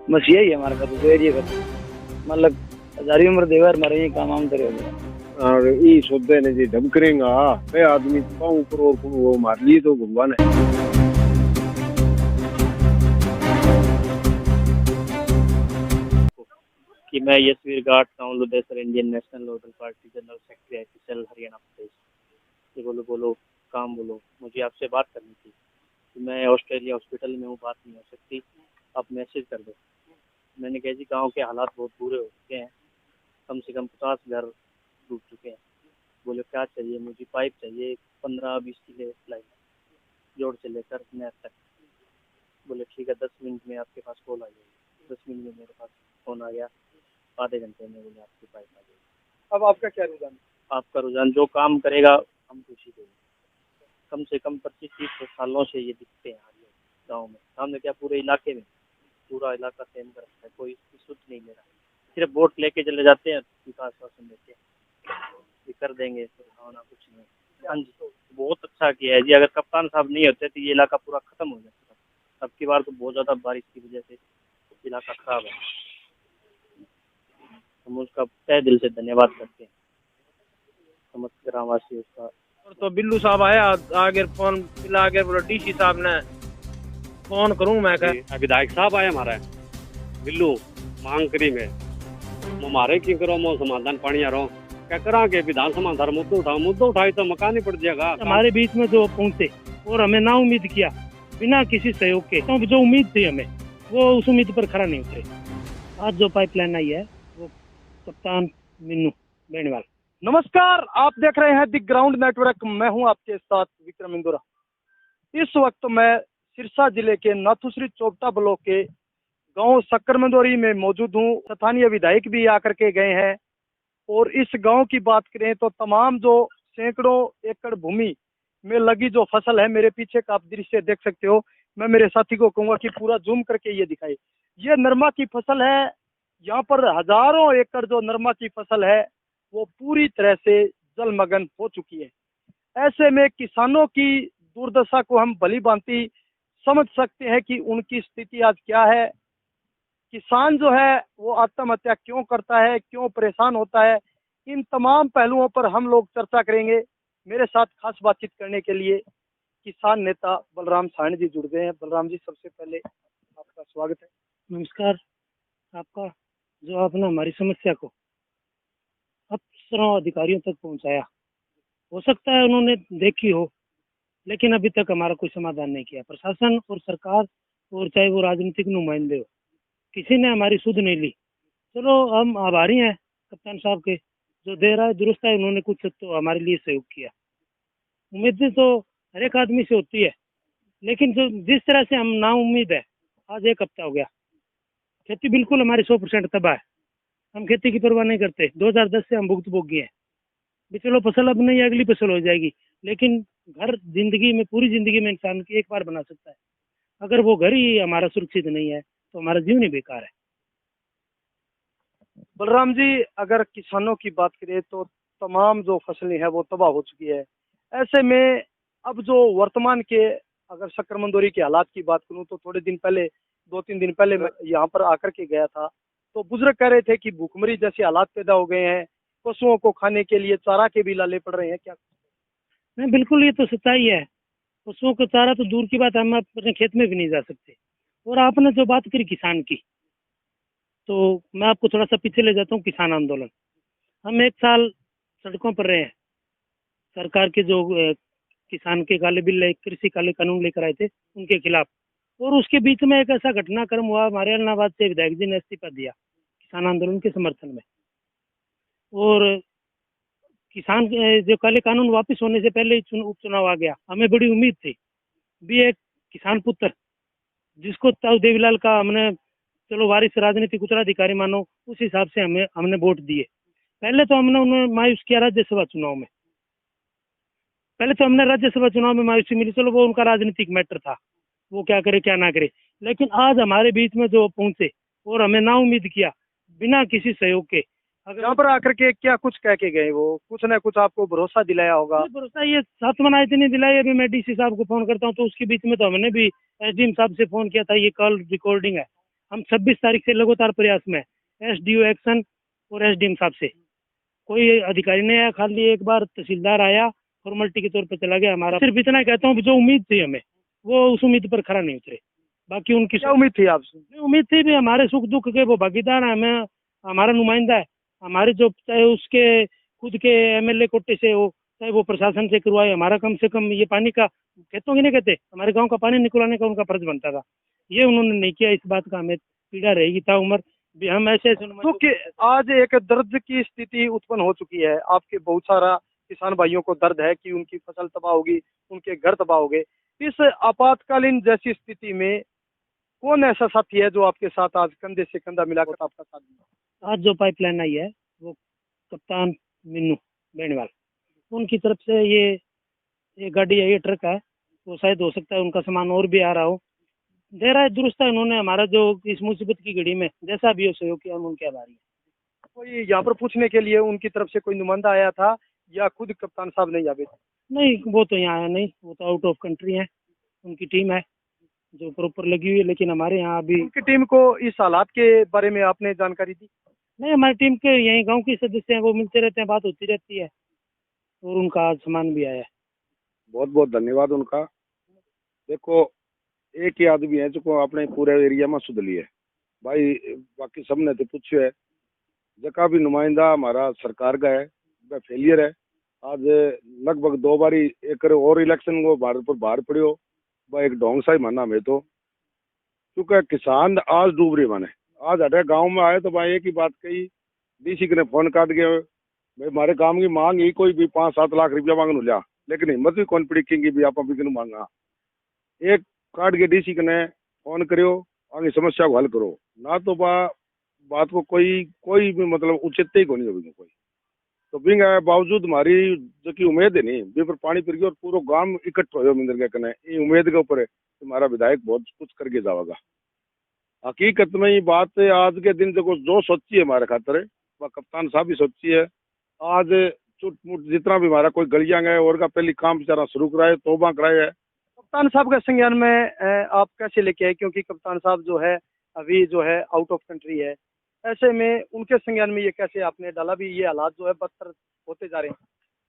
बस यही है हमारे का एरिया का, मतलब हजारी उम्र देवर हमारे ये काम आम करे हो गया। और ई सोचते ने जी ढम करेगा बे आदमी पाऊं करोड़ को वो मार ली तो भगवान है। कि मैं Yashveer Gaat town Ludhesar Indian national local party general secretary IPCL Haryana Pradesh. ये बोलो बोलो काम बोलो, मुझे आपसे बात करनी थी कि मैं ऑस्ट्रेलिया हॉस्पिटल में हूँ, बात नहीं हो सकती, आप मैसेज कर दो। मैंने कहा जी गाँव के हालात बहुत बुरे हो चुके हैं, कम से कम 50 घर डूब चुके हैं। बोले क्या चाहिए, मुझे पाइप चाहिए 15-20 किलो लाइन जोड़ से लेकर नहर तक। बोले ठीक है 10 मिनट में आपके पास कॉल आ जाएगी। 10 मिनट में मेरे पास फ़ोन आ गया, आधे घंटे में बोले आपकी पाइप आ जाएगी। अब आपका क्या रुझान? आपका रुझान जो काम करेगा हम खुशी देंगे। कम से कम 25-30 सालों से ये दिखते हैं आगे गाँव में, सामने क्या पूरे इलाके में, पूरा इलाका सेम कर रखा है, कोई सुध नहीं ले रहा। सिर्फ वोट लेके चले जाते हैं, विकास आश्वासन देते हैं ये कर देंगे, फिर होना कुछ नहीं। हाँ जी बहुत अच्छा किया है जी, अगर कप्तान साहब नहीं होते तो ये इलाका पूरा खत्म हो जाता। अब की बार तो बहुत ज़्यादा बारिश की वजह से इलाका खराब है, हम उसका तहे दिल से धन्यवाद करते हैं समस्त ग्रामवासी उसका। और तो बिल्लू साहब आया आगे फोन मिला के बोला DC साहब ने फोन करूं मैं कह विधायक साहब आए हमारा बिल्लू मांग करी में हमारे की करो मो समाधान पानी आ रहा क्या करा के विधानसभा धार मुद्दो उठाई तो मकान ही पड़ जाएगा। हमारे बीच में जो पहुंचे और हमें ना उम्मीद किया बिना किसी सहयोग के, तो जो उम्मीद थी हमें वो उस उम्मीद पर खरा नहीं उतरे। आज जो पाइपलाइन आई है वो कप्तान मिन्नू बेनीवाल। नमस्कार, आप देख रहे हैं द ग्राउंड नेटवर्क, मैं हूं आपके साथ विक्रम इंदुरा। इस वक्त मैं सिरसा जिले के नाथुश्री चोपटा ब्लॉक के गांव सक्करमंदोरी में मौजूद हूं। स्थानीय विधायक भी आकर के गए हैं और इस गांव की बात करें तो तमाम जो सैकड़ों एकड़ भूमि में लगी जो फसल है, मेरे पीछे का आप दृश्य देख सकते हो। मैं मेरे साथी को कहूंगा कि पूरा जूम करके ये दिखाए। ये नरमा की फसल है, यहाँ पर हजारों एकड़ जो नरमा की फसल है वो पूरी तरह से जलमग्न हो चुकी है। ऐसे में किसानों की दुर्दशा को हम भली भांति समझ सकते हैं कि उनकी स्थिति आज क्या है। किसान जो है वो आत्महत्या क्यों करता है, क्यों परेशान होता है, इन तमाम पहलुओं पर हम लोग चर्चा करेंगे। मेरे साथ खास बातचीत करने के लिए किसान नेता बलराम साहनी जी जुड़ गए हैं। बलराम जी, सबसे पहले आपका स्वागत है। नमस्कार आपका। जो आपने हमारी समस्या को अफसरों अधिकारियों तक पहुंचाया, हो सकता है उन्होंने देखी हो लेकिन अभी तक हमारा कोई समाधान नहीं किया। प्रशासन और सरकार और चाहे वो राजनीतिक नुमाइंदे हो, किसी ने हमारी सुध नहीं ली। चलो हम आभारी हैं कप्तान साहब के, जो दे रहा है दुरुस्त है, उन्होंने कुछ तो हमारे लिए सहयोग किया। उम्मीदें तो हर एक आदमी से होती है, लेकिन जो जिस तरह से हम ना उम्मीद है, आज 1 हफ्ता हो गया, खेती बिल्कुल हमारी 100% तबाह है। हम खेती की परवाह नहीं करते। 2010 से हम भुक्तभोगी हैं। भी चलो फसल अब नहीं, अगली फसल हो जाएगी, लेकिन घर जिंदगी में, पूरी जिंदगी में इंसान की एक बार बना सकता है। अगर वो घर ही हमारा सुरक्षित नहीं है तो हमारा जीवन ही बेकार है। बलराम जी, अगर किसानों की बात करें तो तमाम जो फसलें हैं वो तबाह हो चुकी है। ऐसे में अब जो वर्तमान के, अगर सक्करमंदोरी के हालात की बात करूं तो थोड़े दिन पहले, 2-3 दिन पहले मैं यहाँ पर आकर के गया था, तो बुजुर्ग कह रहे थे कि भूखमरी जैसे हालात पैदा हो गए हैं, पशुओं को खाने के लिए चारा के भी लाले पड़ रहे हैं। क्या नहीं, बिल्कुल ये तो सच्चाई है। पशुओं को चारा तो दूर की बात, हम अपने खेत में भी नहीं जा सकते। और आपने जो बात करी किसान की, तो मैं आपको थोड़ा सा पीछे ले जाता हूँ। किसान आंदोलन हम 1 साल सड़कों पर रहे हैं। सरकार के जो किसान के काले बिल, कृषि काले कानून लेकर आए थे, उनके खिलाफ। और उसके बीच में एक ऐसा घटनाक्रम हुआ, हमारे अलनाबाद से विधायक जी ने इस्तीफा दिया किसान आंदोलन के समर्थन में। और किसान जो काले कानून वापस होने से पहले ही उपचुनाव आ गया। हमें बड़ी उम्मीद थी भी एक किसान पुत्र, जिसको ताऊ देवीलाल का हमने चलो वारिस राजनीतिक उत्तराधिकारी मानो, उस हिसाब से हमने वोट दिए। पहले तो हमने उन्हें मायूस किया राज्यसभा चुनाव में। राज्यसभा चुनाव में मायूसी मिली, चलो वो उनका राजनीतिक मैटर था, वो क्या करे क्या ना करे। लेकिन आज हमारे बीच में जो पहुंचे और हमें ना उम्मीद किया बिना किसी सहयोग के, अगर यहाँ पर आकर के क्या कुछ कह के गए, वो कुछ न कुछ आपको भरोसा दिलाया होगा? भरोसा ये सातवां इतनी दिलाई। अभी मैं DC साहब को फोन करता हूँ तो उसके बीच में तो हमने भी SDM साहब से फोन किया था, ये कॉल रिकॉर्डिंग है। हम 26 तारीख से लगातार प्रयास में SDO एक्शन और SDM साहब से कोई अधिकारी नहीं आया, खाली एक बार तहसीलदार आया, फॉर्मेलिटी के तौर पर चला गया हमारा। सिर्फ इतना कहता हूँ, जो उम्मीद थी हमें वो उस उम्मीद पर खरा नहीं उतरे। बाकी उनकी क्या उम्मीद थी आपसे? उम्मीद थी भी हमारे सुख दुख के वो भागीदार है, हमें हमारा नुमाइंदा है, हमारे जो चाहे उसके खुद के MLA कोटे से हो, चाहे वो प्रशासन से करवाए, हमारा कम से कम ये पानी का खेतों की नहीं कहते, हमारे गांव का पानी निकलवाने का उनका फर्ज बनता था। ये उन्होंने नहीं किया। इस बात का हमें पीड़ा रहेगी ताउम्र भी। हम ऐसे तो कि आज एक दर्द की स्थिति उत्पन्न हो चुकी है, आपके बहुत सारा किसान भाइयों को दर्द है कि उनकी फसल तबाह होगी, उनके घर तबाह हो गए। इस आपातकालीन जैसी स्थिति में कौन ऐसा साथी है जो आपके साथ आज कंधे से कंधा मिलाकर आपका साथ दिया? आज जो पाइपलाइन आई है वो कप्तान मिन्नू बेनीवाल, उनकी तरफ से ये गाड़ी है, ये ट्रक है, वो शायद हो सकता है उनका सामान और भी आ रहा हो, दे रहा है दुरुस्त है। उन्होंने हमारा जो इस मुसीबत की घड़ी में जैसा भी हो सहयोग किया, हम उनके आभारी हैं। कोई यहाँ पर पूछने के लिए उनकी तरफ से कोई नुमाइंदा आया था या खुद कप्तान साहब नहीं आए थे? नहीं, वो तो यहाँ आया नहीं, वो तो आउट ऑफ कंट्री है, उनकी टीम है जो प्रॉपर लगी हुई है। लेकिन हमारे यहाँ अभी उनकी टीम को इस हालात के बारे में आपने जानकारी दी? नहीं, हमारी टीम के यही गांव के सदस्य हैं, वो मिलते रहते हैं, बात होती रहती है, और उनका आज सामान भी आया है। बहुत बहुत धन्यवाद उनका। देखो, एक ही आदमी है जो अपने पूरे एरिया में सुध लिए भाई, बाकी सब ने तो पूछे है जका भी नुमाइंदा हमारा सरकार का है वह फेलियर है। आज लगभग 2 बारी एक और इलेक्शन को भारत पर बाहर पड़ियो, वह एक ढोंग सा ही माना में तो, क्योंकि किसान आज डूब रही माने। आज हटे गांव में आए तो भाई एक ही बात कही, DC ने फोन काट गए भाई हमारे काम की मांग ही कोई भी 5-7 लाख रुपया मांग लिया, लेकिन हिम्मत भी कौन पड़ी की भी आप बिकन मांगा। एक काट के DC ने फोन करो, आगे समस्या को हल करो ना, तो बात को कोई भी मतलब उचित ही को नहीं होगी कोई। तो बिंग बावजूद हमारी जो की उम्मीद है नहीं बी पर पानी फिर गया और पूरा गांव इकट्ठा हो मिंदर के कने, ये उम्मीद के ऊपर है हमारा विधायक बहुत कुछ करके जाएगा। हकीकत में ये बात आज के दिन देखो जो सोची है हमारे खातर वह कप्तान साहब भी सोची है। आज चुटमुट जितना भी हमारा कोई गलियां गए और का पहले काम बेचारा शुरू कराए, तोबा कराए है। कप्तान साहब का संज्ञान में आप कैसे लेके आए? क्योंकि कप्तान साहब जो है अभी जो है आउट ऑफ कंट्री है, ऐसे में उनके संज्ञान में ये कैसे आपने डाला भी ये हालात जो है बदतर होते जा रहे हैं?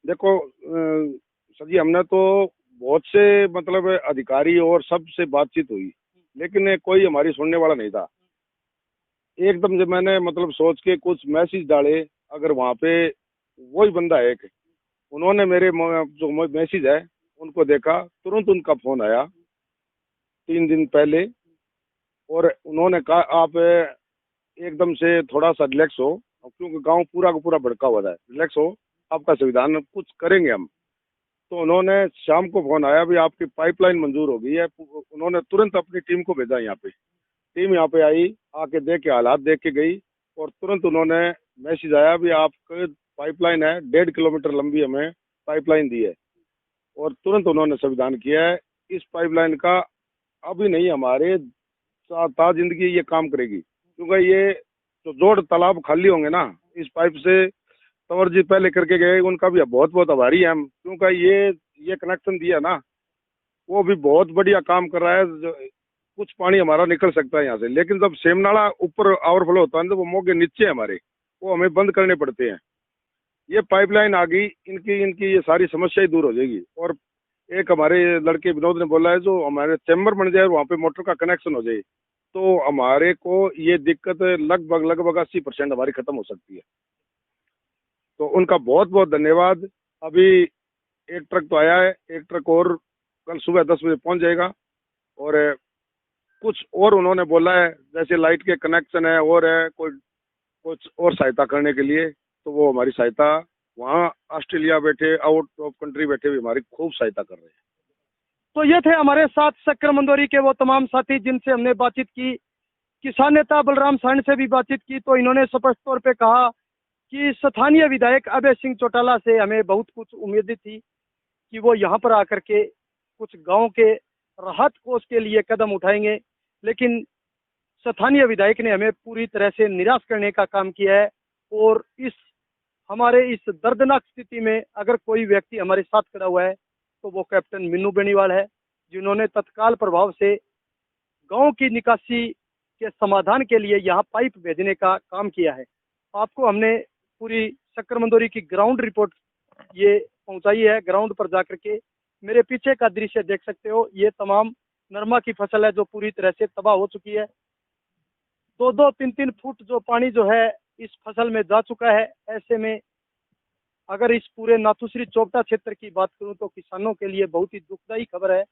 देखो सर जी, हमने तो बहुत से मतलब अधिकारी और सबसे बातचीत हुई, लेकिन कोई हमारी सुनने वाला नहीं था। एकदम जब मैंने मतलब सोच के कुछ मैसेज डाले, अगर वहाँ पे वही बंदा है एक, उन्होंने मेरे जो मैसेज है उनको देखा, तुरंत उनका फोन आया 3 दिन पहले, और उन्होंने कहा आप एकदम से थोड़ा सा रिलैक्स हो, क्योंकि गांव पूरा का पूरा भड़का हुआ है, रिलैक्स हो, आपका संविधान कुछ करेंगे हम। तो उन्होंने शाम को फोन आया भी आपकी पाइपलाइन मंजूर हो गई है। उन्होंने तुरंत अपनी टीम को भेजा यहाँ पे, टीम यहाँ पे आई, आके देख के हालात देख के गई, और तुरंत उन्होंने मैसेज आया भी आपकी पाइपलाइन है 1.5 किलोमीटर लंबी हमें पाइपलाइन दी है, और तुरंत उन्होंने संविधान किया है। इस पाइपलाइन का अभी नहीं हमारे ता जिंदगी ये काम करेगी, क्योंकि ये जो जोड़ तालाब खाली होंगे ना, इस पाइप से तंवर जी पहले करके गए, उनका भी बहुत बहुत आभारी है हम, क्योंकि ये कनेक्शन दिया ना, वो भी बहुत बढ़िया काम कर रहा है। कुछ पानी हमारा निकल सकता है यहाँ से, लेकिन जब सेमनाला ऊपर ओवरफ्लो होता है तो वो मोगे नीचे हमारे, वो हमें बंद करने पड़ते हैं। ये पाइपलाइन आ गई, इनकी ये सारी समस्याएं दूर हो जाएगी। और एक हमारे लड़के विनोद ने बोला है जो हमारे चैम्बर बन जाए वहाँ पे मोटर का कनेक्शन हो जाए, तो हमारे को ये दिक्कत लगभग 80% हमारी खत्म हो सकती है। तो उनका बहुत बहुत धन्यवाद। अभी एक ट्रक तो आया है, एक ट्रक और कल सुबह 10 बजे पहुंच जाएगा, और कुछ और उन्होंने बोला है जैसे लाइट के कनेक्शन है और है कुछ और सहायता करने के लिए, तो वो हमारी सहायता वहाँ ऑस्ट्रेलिया बैठे, आउट ऑफ कंट्री बैठे भी हमारी खूब सहायता कर रहे हैं। तो ये थे हमारे साथ शक्कर मंदोरी के वो तमाम साथी जिनसे हमने बातचीत की। किसान नेता बलराम सांड से भी बातचीत की, तो इन्होंने स्पष्ट तौर पे कहा कि स्थानीय विधायक अभय सिंह चौटाला से हमें बहुत कुछ उम्मीद थी कि वो यहाँ पर आकर के कुछ गांव के राहत कोष के लिए कदम उठाएंगे, लेकिन स्थानीय विधायक ने हमें पूरी तरह से निराश करने का काम किया है। और हमारे इस दर्दनाक स्थिति में अगर कोई व्यक्ति हमारे साथ खड़ा हुआ है तो वो कैप्टन मिन्नू बेनीवाल है, जिन्होंने तत्काल प्रभाव से गांव की निकासी के समाधान के लिए यहाँ पाइप भेजने का काम किया है। आपको हमने पूरी शक्कर मंदोरी की ग्राउंड रिपोर्ट ये पहुंचाई है। ग्राउंड पर जाकर के मेरे पीछे का दृश्य देख सकते हो, ये तमाम नरमा की फसल है जो पूरी तरह से तबाह हो चुकी है। 2-2, 3-3 फुट जो पानी जो है इस फसल में जा चुका है। ऐसे में अगर इस पूरे नाथुश्री चोपटा क्षेत्र की बात करूं तो किसानों के लिए बहुत ही दुखदायी खबर है।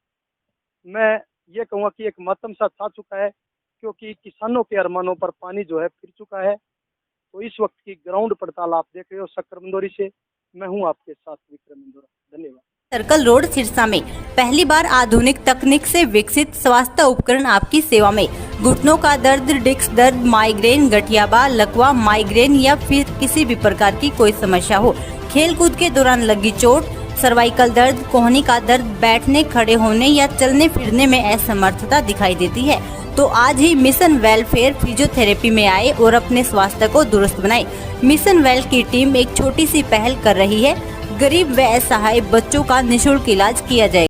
मैं ये कहूँगा कि एक मातम सा छा चुका है, क्योंकि किसानों के अरमानों पर पानी जो है फिर चुका है। तो इस वक्त की ग्राउंड पड़ताल आप देख रहे हो शक्कर मंदोरी से। मैं हूँ आपके साथ विक्रम इंदौरा। धन्यवाद। सर्कल रोड सिरसा में पहली बार आधुनिक तकनीक से विकसित स्वास्थ्य उपकरण आपकी सेवा में। घुटनों का दर्द, डिस्क दर्द, माइग्रेन, गठियाबा, लकवा, माइग्रेन या फिर किसी भी प्रकार की कोई समस्या हो, खेल कूद के दौरान लगी चोट, सर्वाइकल दर्द, कोहनी का दर्द, बैठने खड़े होने या चलने फिरने में असमर्थता दिखाई देती है, तो आज ही मिशन वेलफेयर फिजियोथेरेपी में आए और अपने स्वास्थ्य को दुरुस्त बनाए। मिशन वेल की टीम एक छोटी सी पहल कर रही है। गरीब व असहाय बच्चों का निःशुल्क इलाज किया जाएगा।